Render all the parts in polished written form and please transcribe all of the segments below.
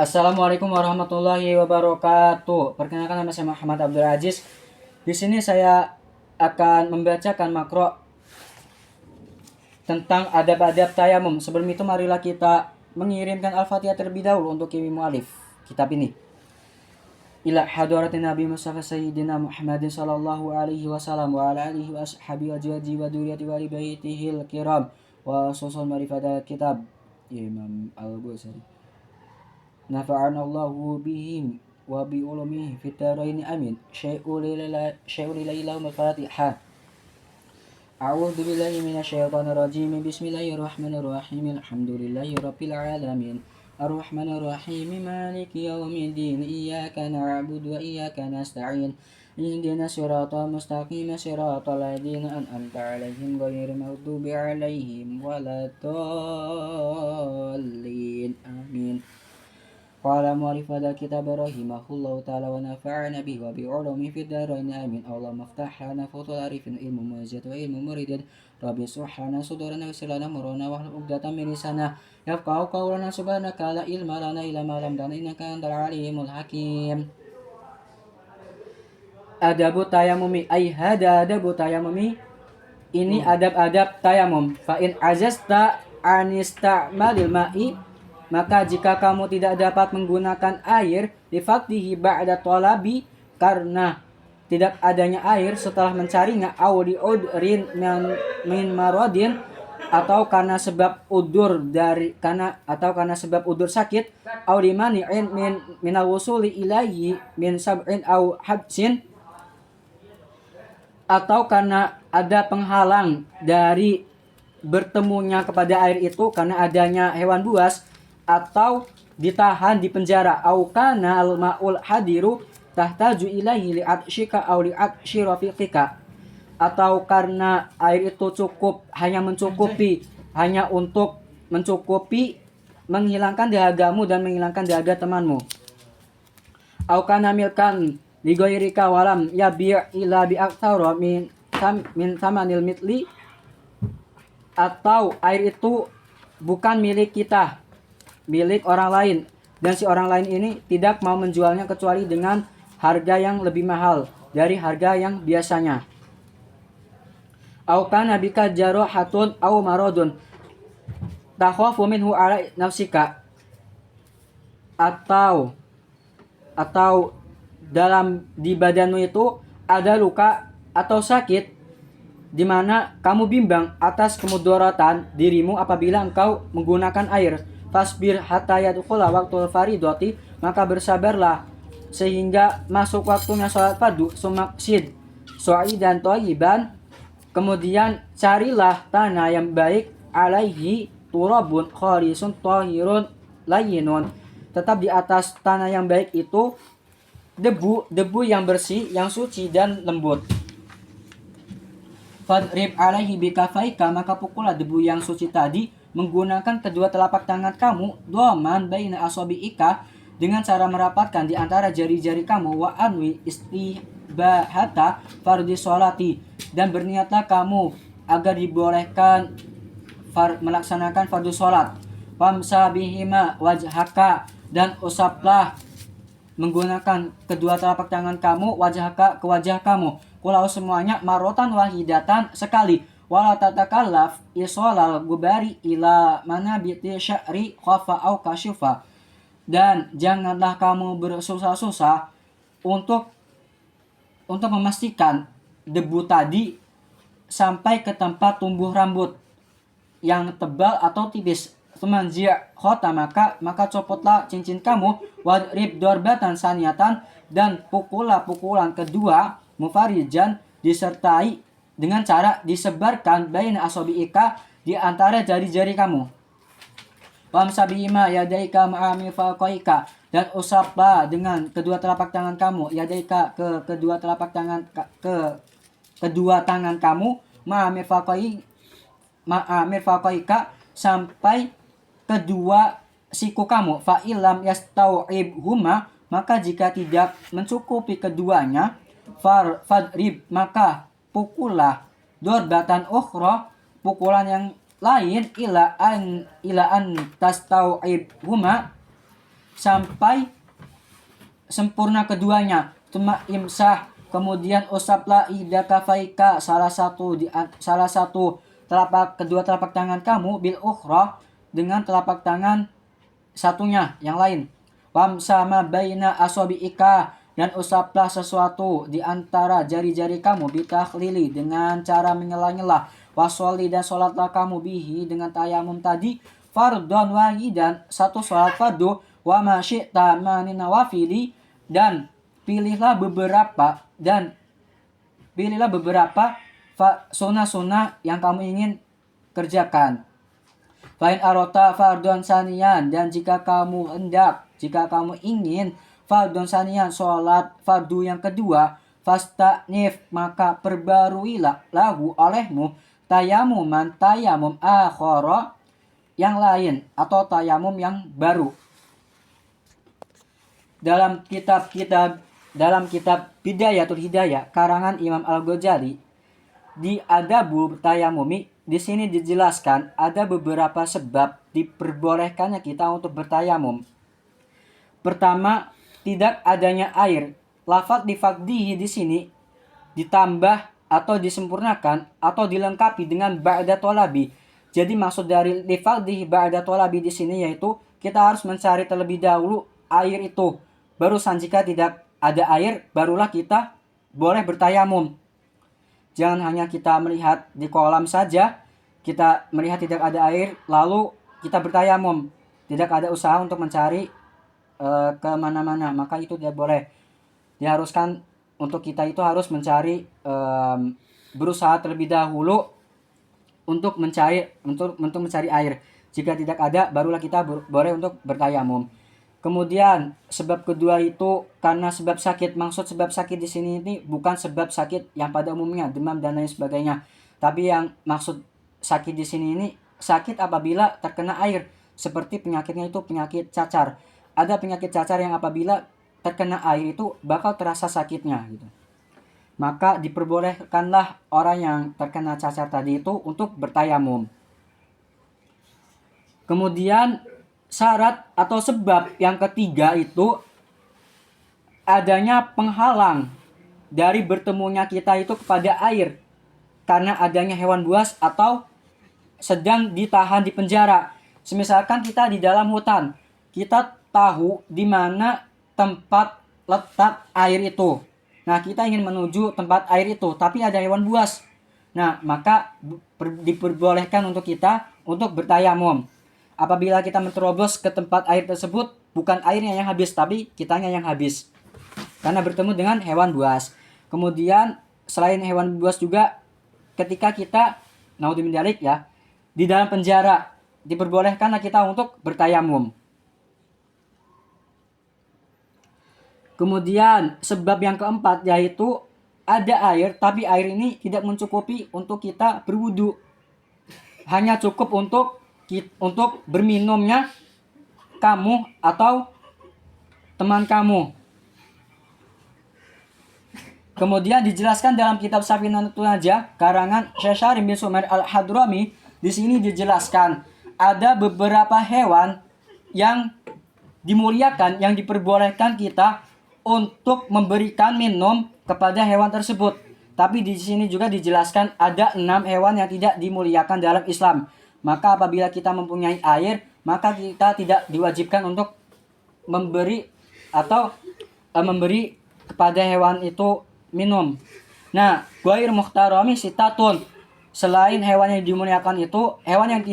Assalamualaikum warahmatullahi wabarakatuh. Perkenalkan, nama saya Muhammad Abdul Aziz. Di sini saya akan membacakan makro tentang adab-adab tayamum. Sebelum itu marilah kita mengirimkan Al-Fatihah terlebih dahulu untuk Kimi Mu'alif kitab ini. Ila hadratin Nabi Mustafa Sayyidina Muhammadin sallallahu alaihi wasallam wa ala alihi wa ashabihi wa azwajihi wa dzurriyyatihi wa ali baitihil kiram wa susul marifat kitab Imam Al-Ghazali. Nafa'ana Allahu bihim wa bi ulumihi fit darain amin. Syai'ul ilahil Fatihah. A'udzu billahi minasyaitonir rajim. Bismillahirrahmanirrahim. Alhamdulillahi rabbil alamin. Arrahmanir rahim. Maliki yaumiddin. Iyyaka na'budu wa iyyaka nasta'in. Ihdinas siratal mustaqim. Siratal ladzina an'amta 'alaihim ghairil maghdubi 'alaihim waladdallin. Amin. Qala mu'allif hadha kitab rahimahullahu ta'ala wa nafa'ana bihi wa bi'ulumihi fid dharain amin. Allahumma iftah lana futuhal arifin ilmu mu'azzat wa ilmu muridin. Rabbi shrah lana sudurana wa yassir lana amrana wahlul 'uqdatam min lisana yafqahu qawlana. Subhanaka la ilma lana illa ma 'allamtana innaka antal alimul hakim. Adabu tayamumi ay hada adabu tayamumi. Ini adab-adab tayamum. Fa in ajasta anista'malil ma'i, maka jika kamu tidak dapat menggunakan air difaktihi ba'da talabi, karena tidak adanya air setelah mencarinya, au li udrin min maradin, atau karena sebab udur sakit, au li mani'in min al-wusuli ilaihi min sab'in au habsin, atau karena ada penghalang dari bertemunya kepada air itu karena adanya hewan buas, atau ditahan di penjara, au kana al-ma'ul hadiru tahtaju ilaihi li'atshika au li'atshi rafiqika, atau karena air itu hanya untuk mencukupi menghilangkan dahagamu dan menghilangkan dahaga temanmu, au kana milkan li ghairika walam yabi' ila bi aktsara min tamanil mitli, atau air itu bukan milik kita, milik orang lain, dan si orang lain ini tidak mau menjualnya kecuali dengan harga yang lebih mahal dari harga yang biasanya. Au kana bika jarahatun au maradun takhafu minhu ala nafsika, atau di badanmu itu ada luka atau sakit di mana kamu bimbang atas kemudaratan dirimu apabila engkau menggunakan air. Fasbir hatta yadkhula waqtul faridati, maka bersabarlah sehingga masuk waktunya salat fardu. Sumaksid su'idan thayyiban, kemudian carilah tanah yang baik, alaihi turabun khalisun tahirun layyinun, tetap di atas tanah yang baik itu debu yang bersih, yang suci dan lembut. Fadrib alaihi bikafaika, maka pukullah debu yang suci tadi menggunakan kedua telapak tangan kamu, dhaman baina asabi'ika, dengan cara merapatkan di antara jari-jari kamu, wa anwi istibahata fardhi sholati, dan berniatlah kamu agar dibolehkan melaksanakan fardu sholat. Famsa bihima wajhaka, dan usaplah menggunakan kedua telapak tangan kamu wajhaka, ke wajah kamu, kulau semuanya, marotan wahidatan, sekali. Wala tatakallaf isolal gubari ila manabiti sya'ri khafa au kashifa, dan janganlah kamu bersusah-susah untuk memastikan debu tadi sampai ke tempat tumbuh rambut yang tebal atau tipis. Semanjia khota, maka copotlah cincin kamu, wadrib dorbatan saniatan, dan pukullah pukulan kedua, mufarijan, disertai dengan cara disebarkan baina asabi'ika, di antara jari-jari kamu. Wamsabihima yadaika ma'ami faqaika, dan usaplah dengan kedua telapak tangan kamu, yadaika, ke kedua telapak tangan, ke kedua tangan kamu, ma'amir faqaika, sampai kedua siku kamu. Fa illam yastau'ibhuma, maka jika tidak mencukupi keduanya, fadrib, maka pukullah dorbatan ukhra, pukulan yang lain, ila an tastau'ibhuma, sampai sempurna keduanya. Tuma imsah, kemudian usaplah ida kafaika, salah satu kedua telapak tangan kamu, bil ukhra, dengan telapak tangan satunya yang lain. Wamsama baina asobiika, dan usaplah sesuatu di antara jari-jari kamu, bitakhlili, dengan cara menyela-nyela. Wasoli, dan sholatlah kamu bihi, dengan tayamum tadi, fardon wahidan, satu sholat fardu, wa ma syi'ta min nawafili, dan pilihlah beberapa sunnah-sunnah yang kamu ingin kerjakan. Fa'in arota fardon sanian, dan jika kamu ingin fardon sanian, sholat fardu yang kedua, fastanif, maka perbaruilah lahu olehmu tayamum akhara, yang lain, atau tayamum yang baru. Dalam kitab Bidayatul Hidayah karangan Imam Al-Ghazali, di Adabul Tayamumi, di sini dijelaskan ada beberapa sebab diperbolehkannya kita untuk bertayamum. Pertama, tidak adanya air. Lafaz difaqdihi di sini ditambah atau disempurnakan atau dilengkapi dengan ba'da tolabi. Jadi maksud dari lifaqdihi ba'da tolabi di sini yaitu kita harus mencari terlebih dahulu air itu. Barusan jika tidak ada air, barulah kita boleh bertayamum. Jangan hanya kita melihat di kolam saja, kita melihat tidak ada air, lalu kita bertayamum. Tidak ada usaha untuk mencari kemana-mana, maka itu tidak boleh. Diharuskan untuk kita itu harus mencari, berusaha terlebih dahulu untuk mencari air. Jika tidak ada, barulah kita boleh untuk bertayamum. Kemudian sebab kedua itu karena sebab sakit. Maksud sebab sakit di sini ini bukan sebab sakit yang pada umumnya demam dan lain sebagainya. Tapi yang maksud sakit di sini ini sakit apabila terkena air. Seperti penyakitnya itu penyakit cacar. Ada penyakit cacar yang apabila terkena air itu bakal terasa sakitnya gitu. Maka diperbolehkanlah orang yang terkena cacar tadi itu untuk bertayamum. Kemudian syarat atau sebab yang ketiga itu adanya penghalang dari bertemunya kita itu kepada air, karena adanya hewan buas atau sedang ditahan di penjara. Semisalkan kita di dalam hutan, kita tahu di mana tempat letak air itu. Nah, kita ingin menuju tempat air itu, tapi ada hewan buas. Nah, maka diperbolehkan untuk kita untuk bertayamum. Apabila kita menerobos ke tempat air tersebut, bukan airnya yang habis, tapi kitanya yang habis. Karena bertemu dengan hewan buas. Kemudian, selain hewan buas juga, ketika kita, naudzubillah ya, di dalam penjara, diperbolehkanlah kita untuk bertayamum. Kemudian, sebab yang keempat, yaitu ada air, tapi air ini tidak mencukupi untuk kita berwudu. Hanya cukup untuk berminumnya kamu atau teman kamu. Kemudian dijelaskan dalam kitab Safinatun Najah karangan Syekh Syarif bin Sumair Al-Hadrami, di sini dijelaskan ada beberapa hewan yang dimuliakan, yang diperbolehkan kita untuk memberikan minum kepada hewan tersebut. Tapi di sini juga dijelaskan ada 6 hewan yang tidak dimuliakan dalam Islam. Maka apabila kita mempunyai air, maka kita tidak diwajibkan untuk memberi kepada hewan itu minum. Nah, ghair muhtarami sitatun. Selain hewan yang dimuliakan itu, hewan yang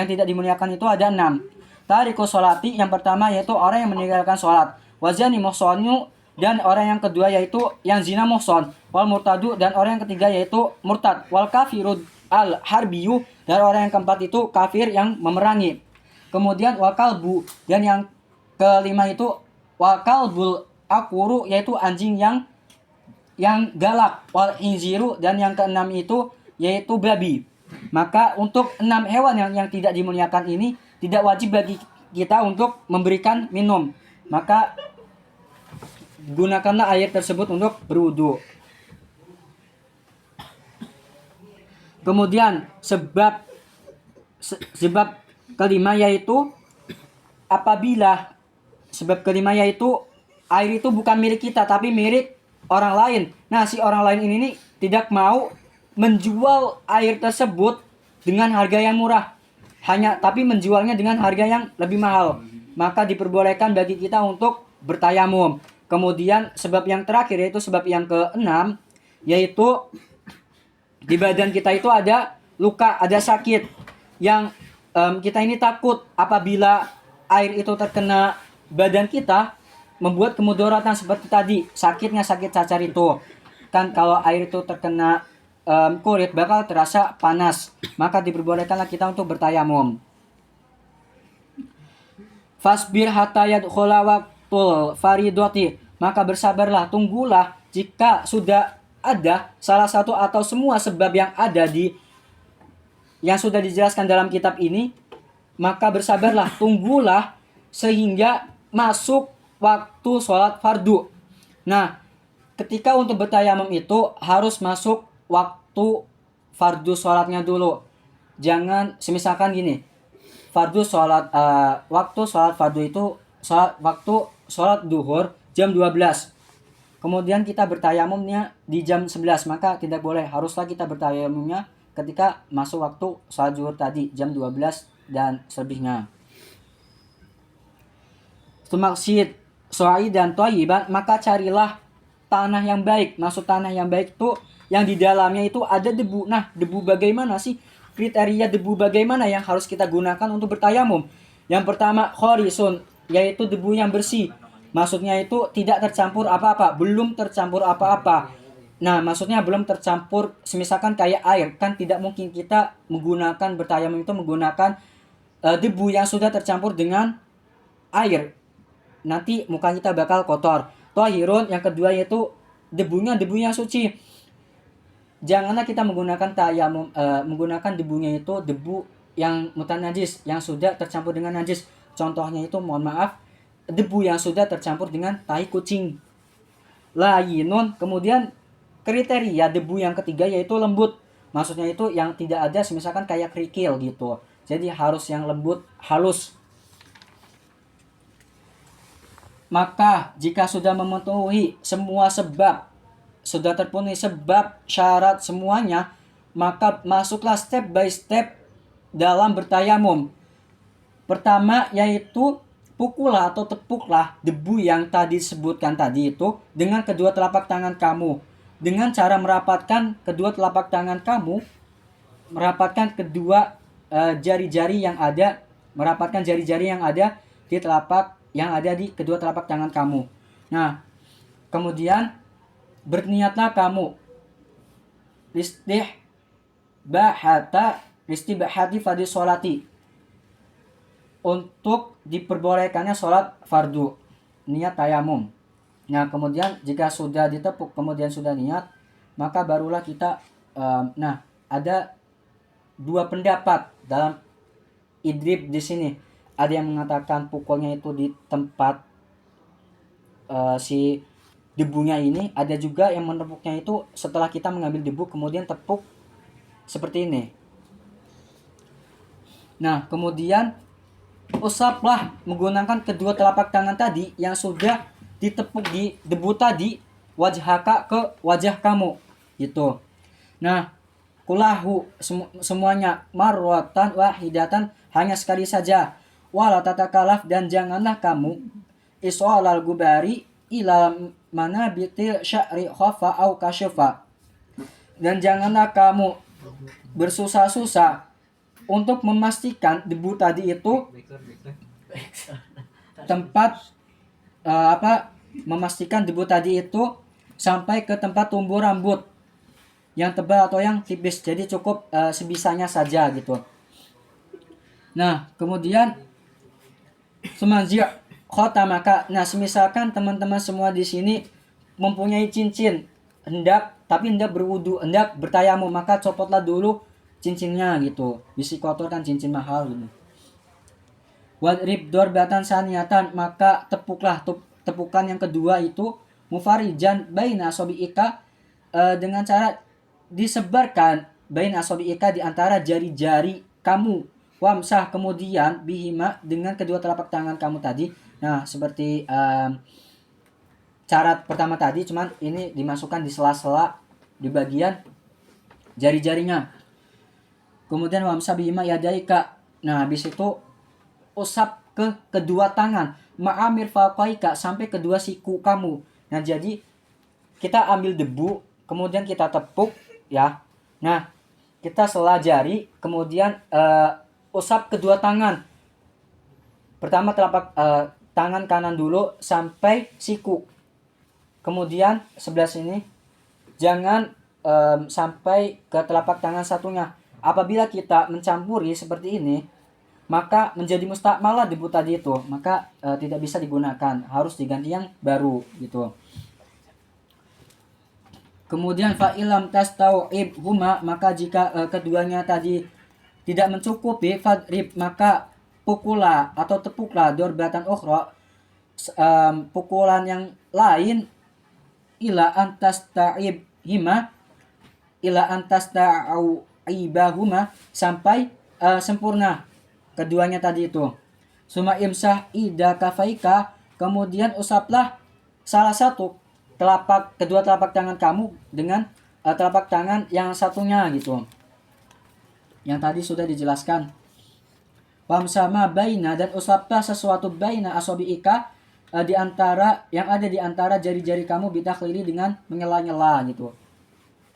tidak dimuliakan itu ada 6. Tariku sholati, yang pertama yaitu orang yang meninggalkan sholat. Wazani muhsonu, dan orang yang kedua yaitu yang zina muhson. Wal murtadu, dan orang yang ketiga yaitu murtad. Wal kafirud al-harbiyu, dan orang yang keempat itu kafir yang memerangi. Kemudian wakalbu, dan yang kelima itu wakalbul akuru, yaitu anjing yang galak. Wal inziru, dan yang keenam itu yaitu babi. Maka untuk 6 hewan yang tidak dimuliakan ini tidak wajib bagi kita untuk memberikan minum. Maka gunakanlah air tersebut untuk berwudu. Kemudian sebab kelima yaitu apabila sebab kelima yaitu air itu bukan milik kita tapi milik orang lain. Nah, si orang lain ini nih tidak mau menjual air tersebut dengan harga yang murah, tapi menjualnya dengan harga yang lebih mahal. Maka diperbolehkan bagi kita untuk bertayamum. Kemudian sebab yang terakhir yaitu sebab yang keenam, yaitu di badan kita itu ada luka, ada sakit yang kita ini takut apabila air itu terkena badan kita membuat kemudaratan seperti tadi, sakitnya sakit cacar itu. Kan kalau air itu terkena kulit bakal terasa panas, maka diperbolehkanlah kita untuk bertayamum. Fasbir hatta yadkhula waqtul faridati, maka bersabarlah, tunggulah jika sudah ada salah satu atau semua sebab yang sudah dijelaskan dalam kitab ini, maka bersabarlah, tunggulah sehingga masuk waktu sholat fardu. Nah, ketika untuk bertayamum itu harus masuk waktu fardu sholatnya dulu. Jangan semisalkan gini, fardu sholat waktu sholat fardu itu waktu sholat duhur jam 12. Kemudian kita bertayamumnya di jam 11, maka tidak boleh. Haruslah kita bertayamumnya ketika masuk waktu sholat zuhur tadi jam 12 dan selebihnya. Maksud soai dan thayyiban, maka carilah tanah yang baik. Maksud tanah yang baik itu yang di dalamnya itu ada debu. Nah, debu bagaimana sih? Kriteria debu bagaimana yang harus kita gunakan untuk bertayamum? Yang pertama, khorisun, yaitu debu yang bersih. Maksudnya itu tidak tercampur apa-apa, belum tercampur apa-apa. Nah, maksudnya belum tercampur, misalkan kayak air, kan tidak mungkin kita menggunakan bertayamum itu menggunakan debu yang sudah tercampur dengan air. Nanti muka kita bakal kotor. Thahirun, yang kedua yaitu debunya debu yang suci. Janganlah kita menggunakan tayamum menggunakan debunya itu debu yang mutanajis, yang sudah tercampur dengan najis. Contohnya itu, mohon maaf, debu yang sudah tercampur dengan tai kucing. Layinun, kemudian kriteria debu yang ketiga yaitu lembut. Maksudnya itu yang tidak ada misalkan kayak kerikil gitu. Jadi harus yang lembut, halus. Maka jika sudah memenuhi semua sebab, sudah terpenuhi sebab, syarat semuanya, maka masuklah step by step dalam bertayamum. Pertama yaitu pukullah atau tepuklah debu yang tadi disebutkan tadi itu dengan kedua telapak tangan kamu. Dengan cara merapatkan kedua telapak tangan kamu, merapatkan kedua jari-jari yang ada, merapatkan jari-jari yang ada di telapak yang ada di kedua telapak tangan kamu. Nah, kemudian berniatlah kamu istibahati fadhi sholati, untuk diperbolehkannya sholat fardu, niat tayamum. Nah, kemudian jika sudah ditepuk kemudian sudah niat, maka barulah kita ada dua pendapat dalam idrib di sini. Ada yang mengatakan pukulnya itu di tempat si debunya ini, ada juga yang menepuknya itu setelah kita mengambil debu kemudian tepuk seperti ini. Nah, kemudian usaplah menggunakan kedua telapak tangan tadi yang sudah ditepuk di debu tadi, wajhaka, ke wajah kamu gitu. Nah, kulahu, semuanya, marwatan wahidatan, hanya sekali saja. Wala tatakalaf, dan janganlah kamu is'alal gubari ila manabitil sya'ri khafa au kasyafa, dan janganlah kamu bersusah-susah untuk memastikan debu tadi itu memastikan debu tadi itu sampai ke tempat tumbuh rambut yang tebal atau yang tipis. Jadi cukup sebisanya saja gitu. Nah, kemudian semanzir khotamaka. Nah, semisalkan teman-teman semua di sini mempunyai cincin, hendak berwudu, hendak bertayamum, maka copotlah dulu cincinnya gitu. Bisi kotor kan cincin mahal gitu. Wadrib dorbatan saniyatan, maka tepuklah tepukan yang kedua itu mufarijan baina asabiika, dengan cara disebarkan baina asabiika, di antara jari-jari kamu. Wamsah, kemudian bihima, dengan kedua telapak tangan kamu tadi, Nah, seperti cara pertama tadi, cuman ini dimasukkan di sela-sela di bagian jari-jarinya. Kemudian wamsa bima yadaika. Nah, habis itu usap ke kedua tangan. Ma'amir faqaika, sampai kedua siku kamu. Nah, jadi kita ambil debu, kemudian kita tepuk ya. Nah, kita sela jari, kemudian usap kedua tangan. Pertama telapak tangan kanan dulu sampai siku. Kemudian sebelah sini jangan sampai ke telapak tangan satunya. Apabila kita mencampuri seperti ini, maka menjadi mustakmalah debu tadi itu, maka tidak bisa digunakan, harus diganti yang baru gitu. Kemudian fa'ilam tastau'ib huma, maka jika keduanya tadi tidak mencukupi, fadrib, maka pukulah atau tepuklah dorbatan ukhra, pukulan yang lain, ila antasta'ib hima, ila antasta'ibahuma, sampai sempurna keduanya tadi itu. Suma imsah ida kafaika, kemudian usaplah salah satu kedua telapak tangan kamu dengan telapak tangan yang satunya gitu. Yang tadi sudah dijelaskan. Wamsama baina, dan usaplah sesuatu baina asobiika, di antara yang ada di antara jari-jari kamu, bitakhlili, dengan menyela-nyela gitu.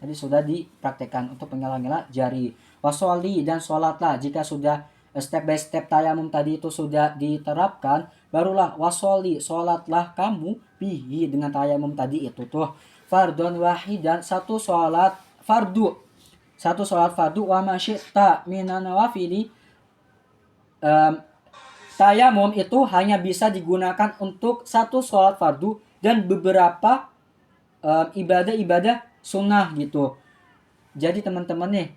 Tadi sudah dipraktekkan untuk menyela-nyela jari. Wasoli, dan sholatlah. Jika sudah step by step tayamum tadi itu sudah diterapkan, barulah wasoli, sholatlah kamu bihi, dengan tayamum tadi itu tuh. Fardon wahidan, satu sholat fardu, wa masyita minan nawafili. Tayamum itu hanya bisa digunakan untuk satu sholat fardu dan beberapa ibadah-ibadah sunnah gitu. Jadi teman-teman nih,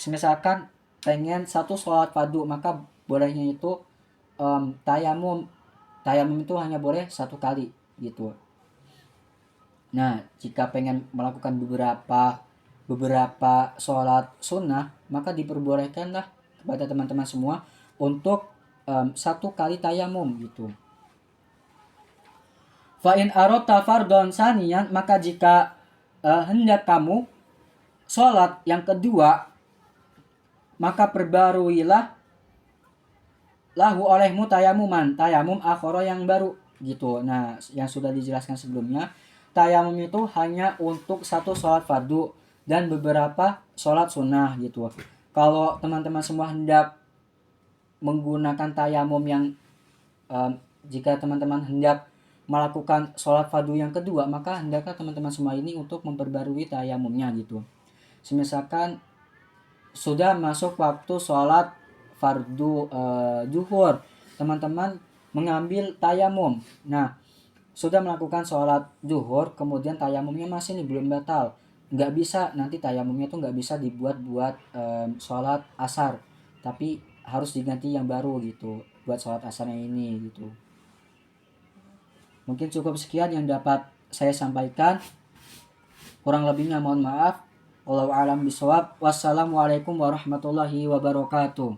misalkan pengen satu sholat fardu, maka bolehnya itu tayamum itu hanya boleh satu kali gitu. Nah, jika pengen melakukan beberapa sholat sunnah, maka diperbolehkanlah kepada teman-teman semua untuk satu kali tayamum gitu. Fa'in arota fardon saniyan, maka jika hendak kamu sholat yang kedua, maka perbaruilah lahu olehmu tayamuman, tayamum akhoro yang baru gitu. Nah, yang sudah dijelaskan sebelumnya, tayamum itu hanya untuk satu sholat fardu dan beberapa sholat sunnah gitu. Kalau teman-teman semua hendak menggunakan tayamum yang jika teman-teman hendak melakukan sholat fardu yang kedua, maka hendaklah teman-teman semua ini untuk memperbarui tayamumnya gitu. Misalkan sudah masuk waktu sholat fardu zuhur, teman-teman mengambil tayamum. Nah, sudah melakukan sholat zuhur, kemudian tayamumnya masih nih belum batal, nggak bisa, nanti tayamumnya tuh nggak bisa dibuat buat sholat asar, tapi harus diganti yang baru gitu buat sholat asarnya ini gitu. Mungkin cukup sekian yang dapat saya sampaikan, kurang lebihnya mohon maaf. Wallahu a'lam bishawab. Wassalamualaikum warahmatullahi wabarakatuh.